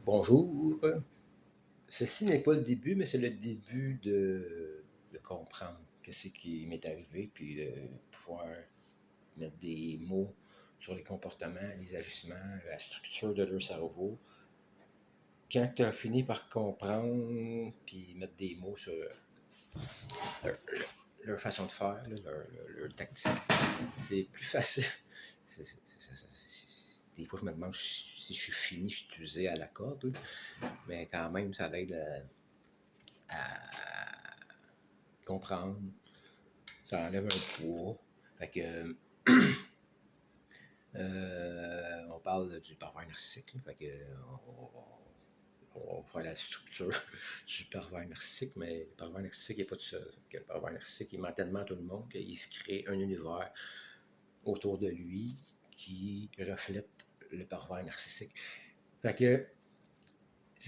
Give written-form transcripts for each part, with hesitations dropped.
Bonjour. Ceci n'est pas le début, mais c'est le début de comprendre qu'est-ce qui m'est arrivé, puis de pouvoir mettre des mots sur les comportements, les agissements, la structure de leur cerveau. Quand tu as fini par comprendre, puis mettre des mots sur leur, leur façon de faire, là, leur tactique, c'est plus facile. Des fois, je me demande si je suis fini, je suis usé à la corde, là. Mais quand même, ça aide à comprendre. Ça enlève un poids. Fait que, on parle du pervers narcissique. Fait que, on va faire la structure du pervers narcissique, mais le pervers narcissique n'est pas tout seul. Le pervers narcissique, il ment tellement à tout le monde qu'il se crée un univers autour de lui qui reflète le pervers narcissique. Fait que,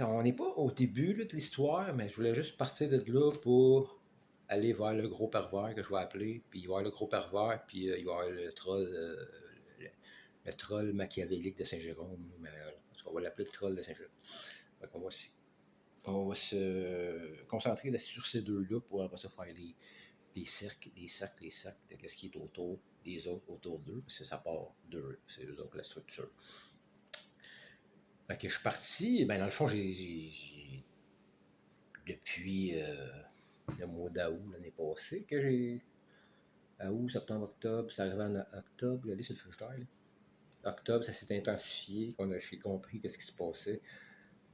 on n'est pas au début là, de l'histoire, mais je voulais juste partir de là pour aller vers le gros pervers que je vais appeler, puis il va y avoir le gros pervers, puis il va y avoir le troll, le troll machiavélique de Saint-Jérôme. Mais, on va l'appeler le troll de Saint-Jérôme. Donc on va se concentrer là, sur ces deux-là pour après ça faire les cercles, de qu'est-ce qui est autour des autres, autour d'eux, parce que ça part d'eux, c'est eux autres la structure. Fait que je suis parti, ben dans le fond, depuis le mois d'août l'année passée que j'ai. Août, septembre, octobre, ça arrivait en octobre, regardez sur le frigidaire. Octobre, ça s'est intensifié, j'ai compris qu'est-ce qui se passait,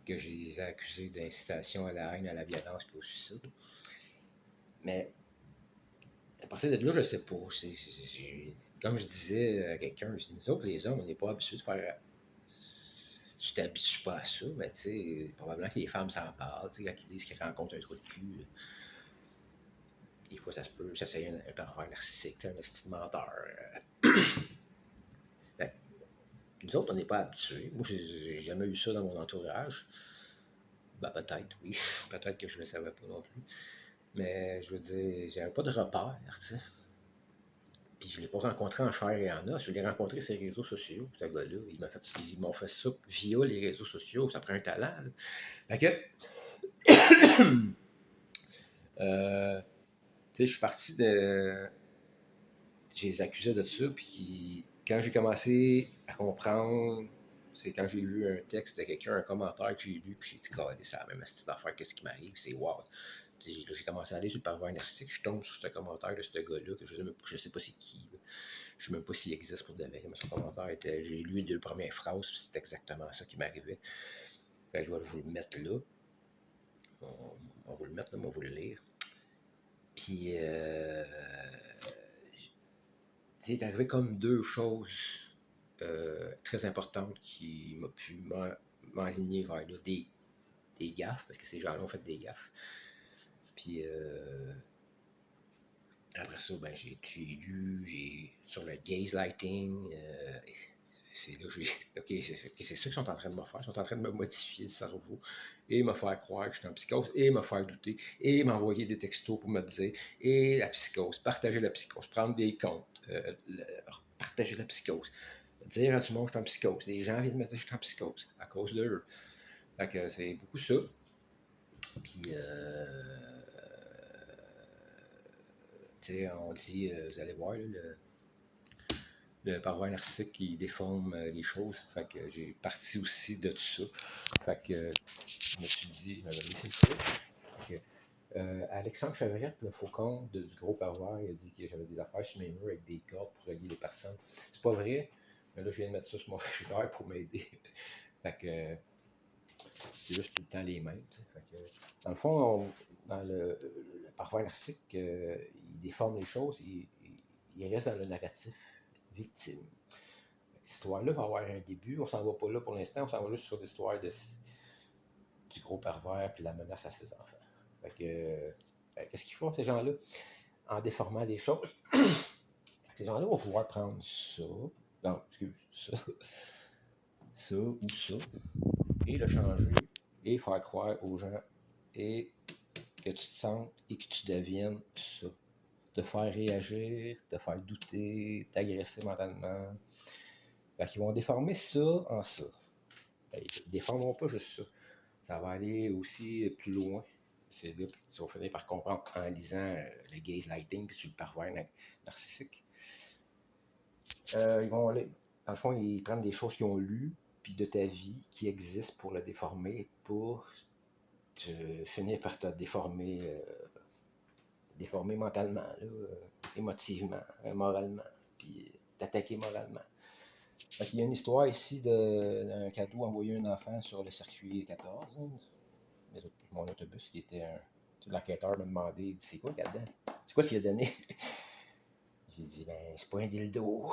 que je les ai accusés d'incitation à la haine, à la violence et au suicide. Mais à partir de là, je ne sais pas. Comme je disais à quelqu'un, je dis, nous autres, les hommes, on n'est pas habitués de faire. Tu t'habitues pas à ça, mais tu sais, probablement que les femmes s'en parlent, tu sais, quand ils disent qu'ils rencontrent un trou de cul. Des fois, ça se peut, ça c'est un pervers narcissique, un esti de menteur. Nous autres, on n'est pas habitués. Moi, j'ai jamais eu ça dans mon entourage. Ben, peut-être, oui. Peut-être que je ne le savais pas non plus. Mais je veux dire, j'avais pas de repère, tu sais. Puis je ne l'ai pas rencontré en chair et en os. Je l'ai rencontré sur les réseaux sociaux, ce gars-là. Ils m'ont fait ça via les réseaux sociaux. Ça prend un talent, là. Fait que, tu sais, je suis parti de. Je les accusais de ça, puis quand j'ai commencé à comprendre, c'est quand j'ai lu un texte de quelqu'un, un commentaire que j'ai lu, puis j'ai dit, c'est la même astuce d'affaires, qu'est-ce qui m'arrive, c'est wow. J'ai commencé à aller sur le pervers narcissique, je tombe sur ce commentaire de ce gars-là, que je ne sais pas c'est qui, là. Je ne sais même pas s'il existe pour de vrai, mais son commentaire était, j'ai lu les deux premières phrases, puis c'est exactement ça qui m'arrivait. Fait que je vais vous le mettre là. On va vous le mettre là, mais on va vous le lire. Puis, c'est arrivé comme deux choses très importantes qui m'ont pu m'enligner vers là, des gaffes, parce que ces gens-là ont fait des gaffes. Puis après ça, ben, j'ai lu sur le gaze lighting. C'est là que j'ai. Ok, c'est ça qu'ils sont en train de me faire. Ils sont en train de me modifier le cerveau et me faire croire que je suis en psychose et me faire douter et m'envoyer des textos pour me dire et la psychose, partager la psychose, prendre des comptes, partager la psychose, dire à tout le monde que je suis en psychose. Les gens viennent me dire que je suis en psychose à cause d'eux. Fait que c'est beaucoup ça. Puis, tu sais, on dit, vous allez voir, là, le pervers narcissique qui déforme les choses. Fait que j'ai parti aussi de tout ça. Fait que je me suis dit, laissé le choix. Alexandre Chevrette, le faucon du gros pervers, il a dit que j'avais des affaires sur mes murs avec des cordes pour relier les personnes. C'est pas vrai, mais là, je viens de mettre ça sur mon frigidaire pour m'aider. Fait que c'est juste tout le temps les mêmes. Fait que, dans le fond, dans le pervers narcissique, il déforme les choses, il reste dans le narratif victime. Cette histoire-là va avoir un début, on s'en va pas là pour l'instant, on s'en va juste sur l'histoire du gros pervers et la menace à ses enfants. Fait que, qu'est-ce qu'ils font ces gens-là? En déformant les choses, ces gens-là vont pouvoir prendre ça, non, excuse, ça ou ça, et le changer, et faire croire aux gens, et que tu te sentes et que tu deviennes ça. Te faire réagir, te faire douter, t'agresser mentalement. Fait qu'ils vont déformer ça en ça. Ils ne déformeront pas juste ça. Ça va aller aussi plus loin. C'est là qu'ils vont finir par comprendre en lisant le gaze lighting puis sur le pervers narcissique. Ils vont aller, dans le fond, ils prennent des choses qu'ils ont lues puis de ta vie qui existent pour le déformer, pour finir par te déformer mentalement, là, émotivement, moralement, puis t'attaquer moralement. Il y a une histoire ici d'un cadeau envoyé à un enfant sur le circuit 14, hein, mon autobus, qui était un. L'enquêteur m'a demandé, il dit, c'est quoi là-dedans? C'est quoi tu lui as donné? J'ai dit, ben, c'est pas un dildo.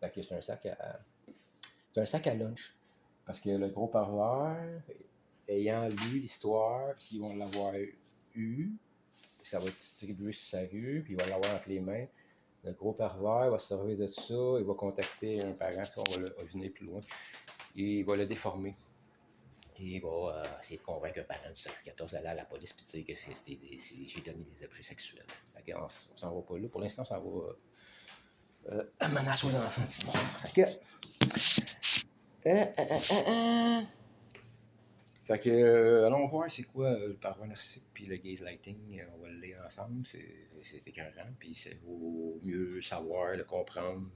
Fait que c'est un sac à lunch. Parce que le gros parleur, ayant lu l'histoire, puis ils vont l'avoir eu, puis ça va être distribué sur sa rue, puis il va l'avoir entre les mains. Le gros pervers va se servir de ça, il va contacter un parent, ça, on va venir plus loin, et il va le déformer. Et il va essayer de convaincre un parent du circuit 14 d'aller à la police et de dire que j'ai donné des objets sexuels. On s'en va pas là. Pour l'instant, on s'en va menace aux enfants, Simon. Fait que, allons voir c'est quoi le paroi narcissique puis le gaze lighting. On va le lire ensemble. C'est écœurant. Puis c'est vaut mieux savoir, le comprendre,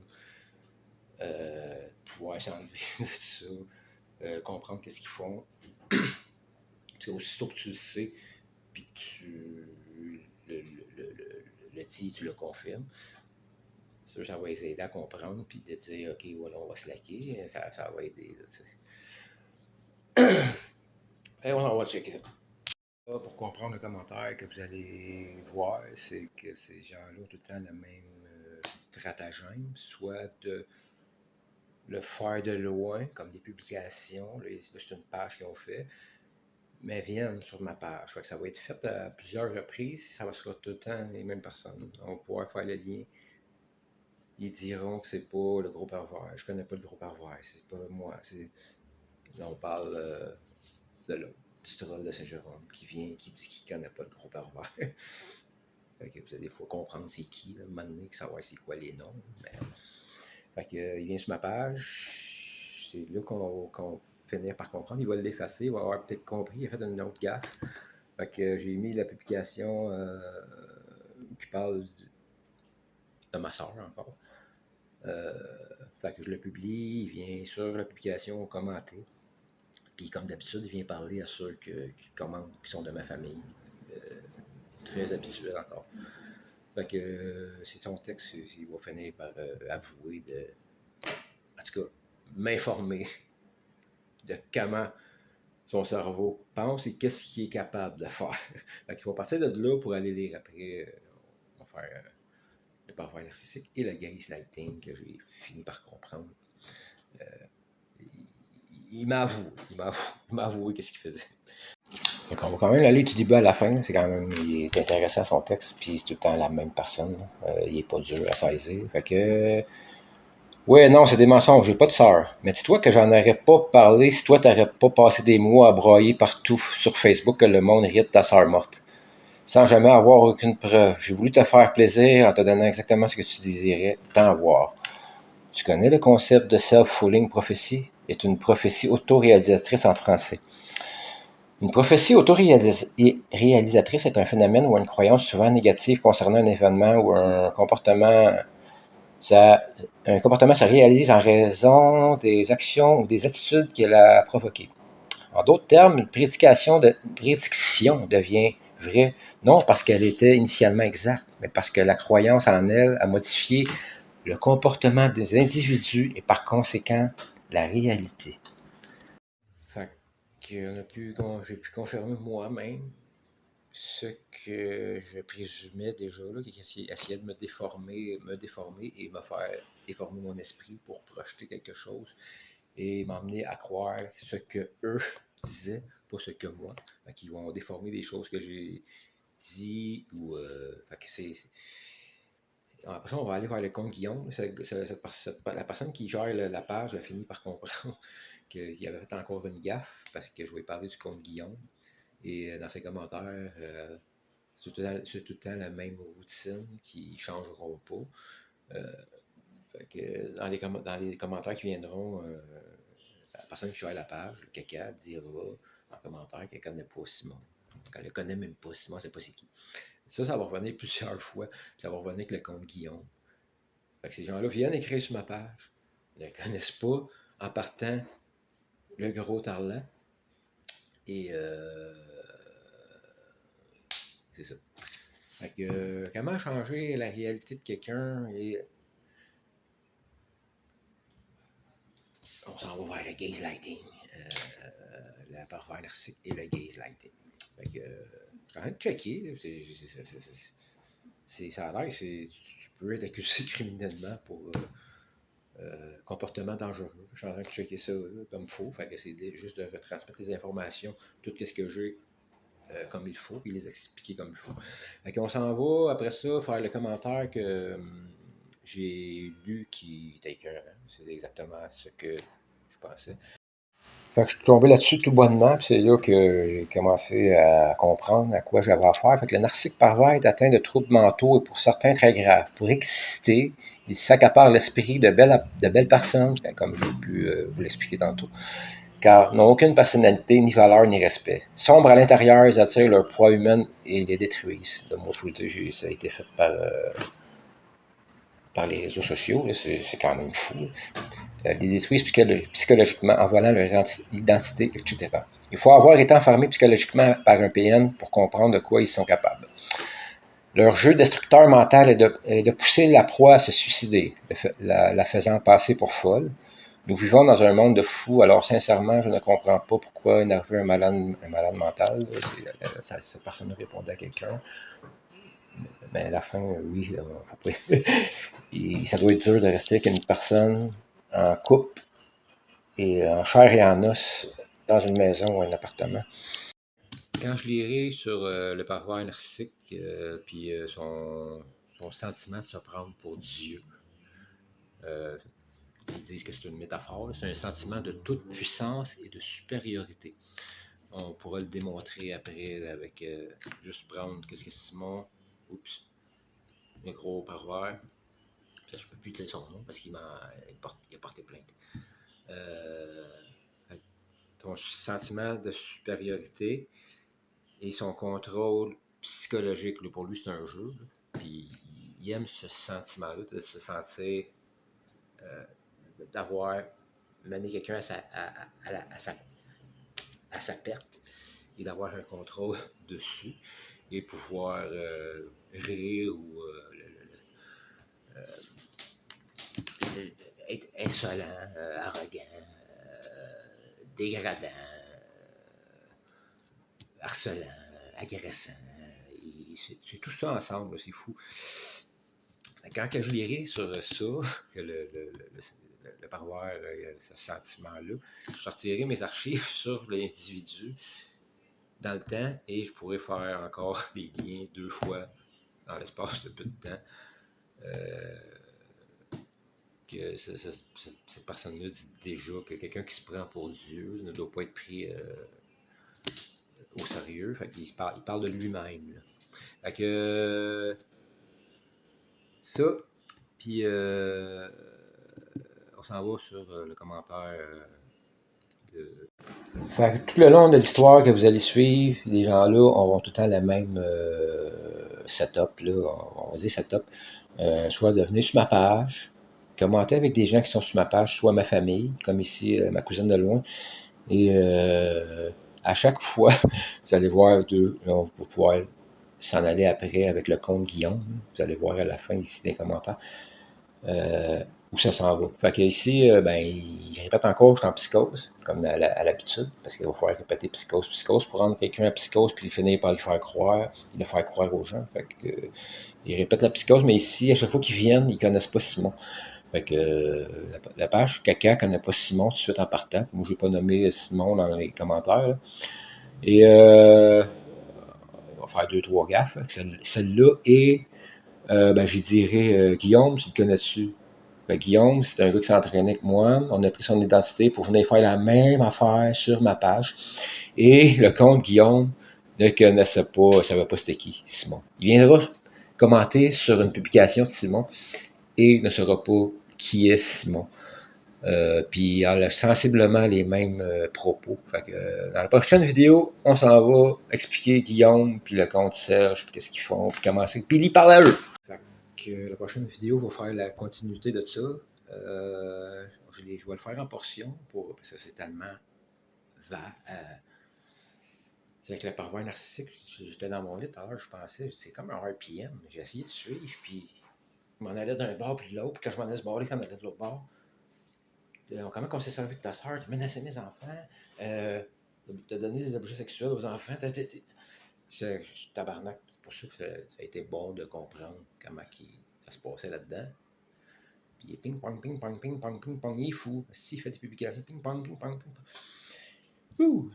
pouvoir s'enlever de tout ça, comprendre qu'est-ce qu'ils font. C'est aussitôt que tu le sais, puis que tu le dis, tu le confirmes. Ça va les aider à comprendre, puis de dire, OK, voilà, on va se laquer. Ça va aider. Et on va checker ça. Pour comprendre le commentaire que vous allez voir, c'est que ces gens-là ont tout le temps le même stratagème, soit de le faire de loin, comme des publications. Là, c'est une page qu'ils ont fait, mais viennent sur ma page. Fait que ça va être fait à plusieurs reprises. Ça va se tout le temps les mêmes personnes. On va pouvoir faire le lien. Ils diront que c'est pas le gros pervers. Je connais pas le gros pervers. C'est pas moi. On parle de l'autre, du troll de Saint-Jérôme, qui dit qu'il connaît pas le gros pervers. Fait que vous allez des fois comprendre c'est qui, là, un moment donné, savoir c'est quoi les noms. Mais... Fait que, il vient sur ma page. C'est là qu'on va finir par comprendre. Il va l'effacer. Il va avoir peut-être compris. Il a fait une autre gaffe. Fait que j'ai mis la publication qui parle de ma soeur encore. Fait que je le publie, il vient sur la publication commenter. Puis comme d'habitude, il vient parler à ceux qui commentent, qui sont de ma famille. Très habituel encore. Fait que c'est son texte, il va finir par avouer en tout cas, m'informer de comment son cerveau pense et qu'est-ce qu'il est capable de faire. Fait qu'il va partir de là pour aller lire après. On va faire le parfum narcissique et le gaze lighting que j'ai fini par comprendre. Il m'a avoué qu'est-ce qu'il faisait. Donc on va quand même aller du début à la fin. C'est quand même, il est intéressant son texte, puis c'est tout le temps la même personne. Il est pas dur à saisir. Fait que ouais, non, c'est des mensonges, j'ai pas de sœur. Mais dis-toi que j'en aurais pas parlé si toi t'aurais pas passé des mois à broyer partout sur Facebook que le monde rit de ta sœur morte. Sans jamais avoir aucune preuve. J'ai voulu te faire plaisir en te donnant exactement ce que tu désirais t'en voir. Tu connais le concept de self-fulfilling prophecy? C'est une prophétie autoréalisatrice en français. Une prophétie autoréalisatrice est un phénomène ou une croyance souvent négative concernant un événement ou un comportement. Un comportement se réalise en raison des actions ou des attitudes qu'elle a provoquées. En d'autres termes, une prédiction devient vraie, non parce qu'elle était initialement exacte, mais parce que la croyance en elle a modifié le comportement des individus et par conséquent la réalité. Fait que j'ai pu confirmer moi-même ce que je présumais déjà, là, qui essayait de me déformer et me faire déformer mon esprit pour projeter quelque chose et m'emmener à croire ce que eux disaient, pas ce que moi. Fait qu'ils vont déformer des choses que j'ai dit ou. Fait que après ça, on va aller vers le compte Guillaume. La personne qui gère la page a fini par comprendre qu'il avait fait encore une gaffe parce que je vais parler du compte Guillaume. Et dans ses commentaires, c'est tout le temps la même routine qui ne changera pas. Fait que dans les commentaires qui viendront la personne qui gère la page, le caca, dira en commentaire qu'elle ne connaît pas Simon. Qu'elle ne connaît même pas Simon, c'est pas c'est qui. Ça va revenir plusieurs fois, puis ça va revenir avec le compte Guillaume. Fait que ces gens-là viennent écrire sur ma page, ne connaissent pas en partant le gros tarlant. Et c'est ça. Fait que, comment changer la réalité de quelqu'un et on s'en va vers le gaslighting. La paroi narcissique et le gaslighting. Fait que, je suis en train de checker. Ça a l'air que tu peux être accusé criminellement pour comportement dangereux. Je suis en train de checker ça comme il faut. Fait que c'est juste de retransmettre les informations, tout ce que j'ai comme il faut, puis les expliquer comme il faut. Fait qu'on s'en va, après ça, faire le commentaire que j'ai lu qui était écœurant. C'est exactement ce que je pensais. Fait que je suis tombé là-dessus tout bonnement, puis c'est là que j'ai commencé à comprendre à quoi j'avais affaire. Fait que le narcissique pervers est atteint de troubles mentaux et pour certains très graves. Pour exciter, il s'accapare l'esprit de belles personnes, comme j'ai pu vous l'expliquer tantôt, car n'ont aucune personnalité, ni valeur, ni respect. Sombres à l'intérieur, ils attirent leur proie humaine et les détruisent. De moi, je vous le dis, ça a été fait par les réseaux sociaux, c'est quand même fou. Les détruisent psychologiquement en volant leur identité, etc. Il faut avoir été enfermé psychologiquement par un PN pour comprendre de quoi ils sont capables. Leur jeu destructeur mental est de pousser la proie à se suicider, la faisant passer pour folle. Nous vivons dans un monde de fous, alors sincèrement, je ne comprends pas pourquoi énerver un malade mental. Cette personne répondait à quelqu'un. Mais à la fin, oui, faut pas... ça doit être dur de rester avec une personne en couple et en chair et en os dans une maison ou un appartement. Quand je lirai sur le parvers narcissique, puis son sentiment de se prendre pour Dieu, ils disent que c'est une métaphore, c'est un sentiment de toute puissance et de supériorité. On pourra le démontrer après avec juste prendre qu'est-ce que Simon, le gros parvers, je ne peux plus dire son nom parce qu'il a porté plainte. Ton sentiment de supériorité et son contrôle psychologique, là, pour lui c'est un jeu, là, puis il aime ce sentiment-là, de se sentir d'avoir mené quelqu'un à sa perte et d'avoir un contrôle dessus et pouvoir rire ou être insolent, arrogant, dégradant, harcelant, agressant. C'est tout ça ensemble, c'est fou. Quand je lirai sur ça, que le parvers, ce sentiment-là, je sortirai mes archives sur l'individu dans le temps et je pourrais faire encore des liens 2 fois dans l'espace de peu de temps. Que cette personne-là dit déjà que quelqu'un qui se prend pour Dieu ne doit pas être pris au sérieux. Fait qu'il il parle de lui-même. Là. Fait que ça, puis on s'en va sur le commentaire Fait que tout le long de l'histoire que vous allez suivre, les gens-là auront tout le temps la même setup, là, on va dire setup. Soit de venir sur ma page, commenter avec des gens qui sont sur ma page, soit ma famille, comme ici, ma cousine de loin. Et à chaque fois, vous allez voir deux, on va pouvoir s'en aller après avec le compte Guillaume. Vous allez voir à la fin ici des commentaires où ça s'en va. Fait que ici, il répète encore, je suis en psychose, comme à l'habitude, parce qu'il va falloir répéter psychose, pour rendre quelqu'un en psychose, puis finir par le faire croire aux gens. Fait que, il répète la psychose, mais ici, à chaque fois qu'ils viennent, ils ne connaissent pas Simon. Fait que la page caca ne connaît pas Simon tout de suite en partant. Moi, je n'ai pas nommé Simon dans les commentaires. Là. Et on va faire 2-3 gaffes. Celle-là et j'y dirais Guillaume, tu le connais-tu? Guillaume, c'est un gars qui s'entraînait avec moi. On a pris son identité pour venir faire la même affaire sur ma page. Et le compte Guillaume ne connaissait pas, ne savait pas c'était qui, Simon. Il viendra commenter sur une publication de Simon et ne saura pas qui est Simon. Puis elle a sensiblement les mêmes propos. Fait que, dans la prochaine vidéo, on s'en va expliquer Guillaume, puis le compte Serge, puis qu'est-ce qu'ils font, puis comment c'est. Puis il parle à eux. Fait que la prochaine vidéo va faire la continuité de ça. Je vais le faire en portions, parce que c'est tellement vague. C'est avec le pervers narcissique, j'étais dans mon lit tout à l'heure, je pensais, c'est comme un RPM. J'ai essayé de suivre, puis je m'en allais d'un bord puis de l'autre, puis quand je m'en allais de ce bord-là, ça m'en allait de l'autre bord. Comment on s'est servi de ta soeur, tu menaçais mes enfants, t'as donné des objets sexuels aux enfants, je tabarnak. C'est pour ça que ça a été bon de comprendre comment ça se passait là-dedans. Puis ping-pong, ping-pong, ping-pong, ping-pong, il est fou. S'il fait des publications, ping-pong, ping-pong, ping-pong. Ouh!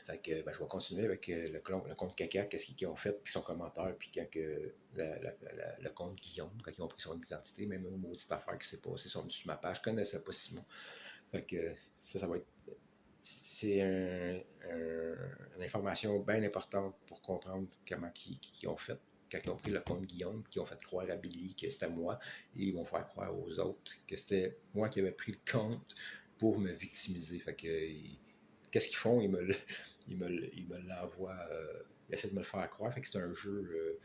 Fait que, je vais continuer avec le compte Caca, qu'est-ce qu'ils ont fait, puis son commentaire, puis quand le compte Guillaume, quand ils ont pris son identité, même une maudite affaire qui s'est passée sur ma page, je connaissais pas Simon. Fait que ça va être. C'est une information bien importante pour comprendre comment ils ont fait. Quand ils ont pris le compte Guillaume, qui ont fait croire à Billy que c'était moi, et ils vont faire croire aux autres que c'était moi qui avais pris le compte pour me victimiser. Fait que, qu'est-ce qu'ils font? Ils me l'envoient. Ils essaient de me le faire croire. Fait que c'est un jeu.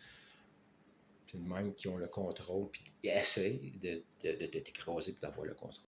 C'est de même qui ont le contrôle, puis ils essaient de t'écraser et d'avoir le contrôle.